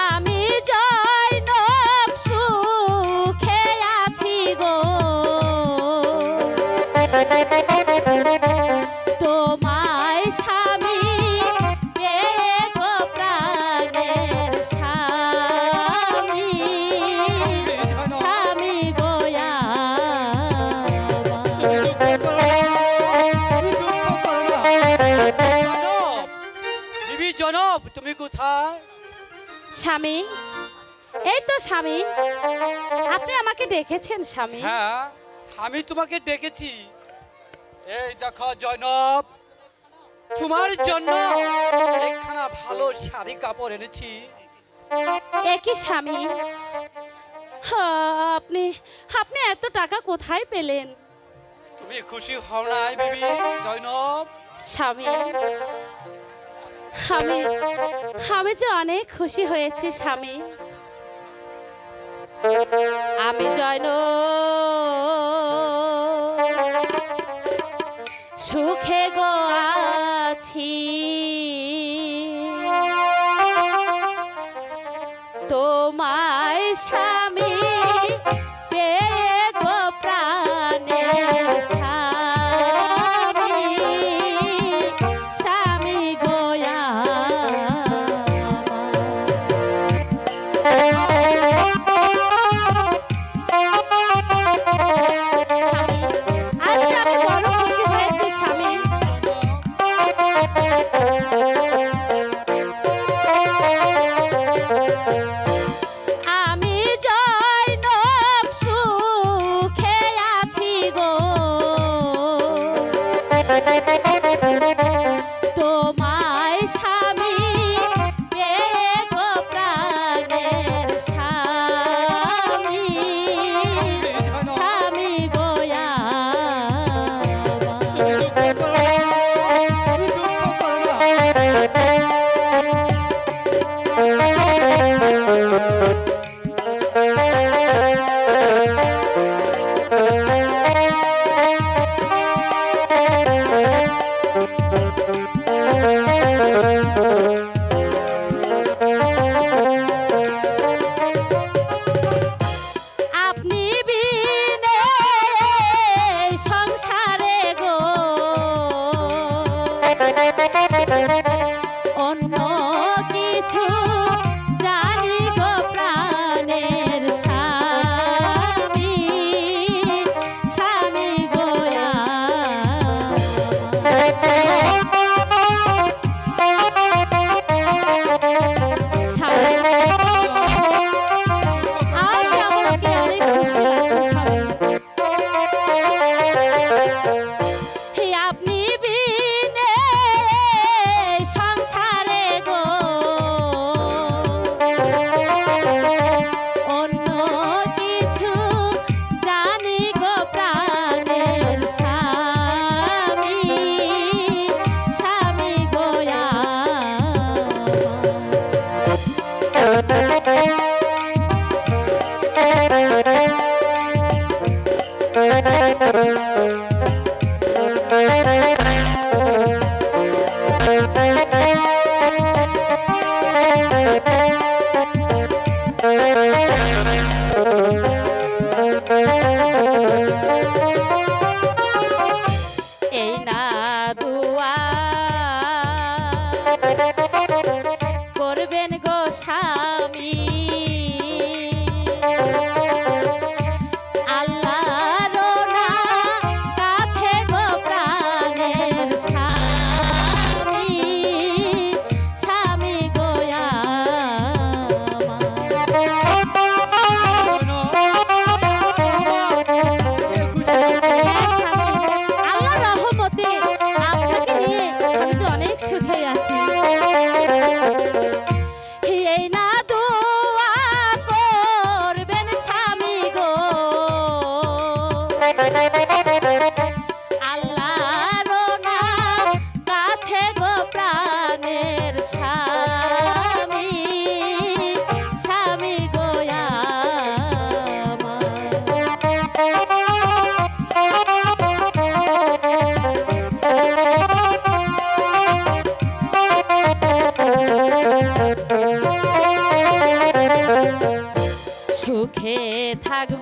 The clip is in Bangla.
আমি জয়নব সুখে আছি গো, তোমায় স্বামী পেয়ে গো প্রাণের স্বামী, স্বামী গো জনব, তুমি কোথায়? স্বামী, এই তো স্বামী, আপনি আমাকে ডেকেছেন স্বামী? হ্যাঁ, আমি তোমাকে ডেকেছি। এই দেখো জয়নব, তোমার জন্য একখানা ভালো শাড়ি কাপড় এনেছি। একই স্বামী, আপনি আপনি এত টাকা কোথায় পেলেন? তুমি খুশি হও নাই বিবি জয়নব? স্বামী, আমি আমি যে অনেক খুশি হয়েছি স্বামী। আমি সুখে গো আছি, তোমায় স্বামী পেয়ে গো প্রাণের স্বামী, স্বামী গো স্বামী, আজ আমি বড় খুশি হয়েছি স্বামী। আমি জয়নব সুখে আছি গো, তোমায় স্বামী পেয়ে গো প্রাণের স্বামী, স্বামী গো আপনি বিনে সংসারে গো অন্য কিছু জানি গো প্রাণের স্বামী, স্বামী গো আজ আমাকে অনেক খুশি লাগছে স্বামী। হে আপনি বিনে সংসারে গো অন্য কিছু জানি গো প্রাণের স্বামী, স্বামী গো এই না দুয়া করবেন গো স্বামী, সুখে থাকব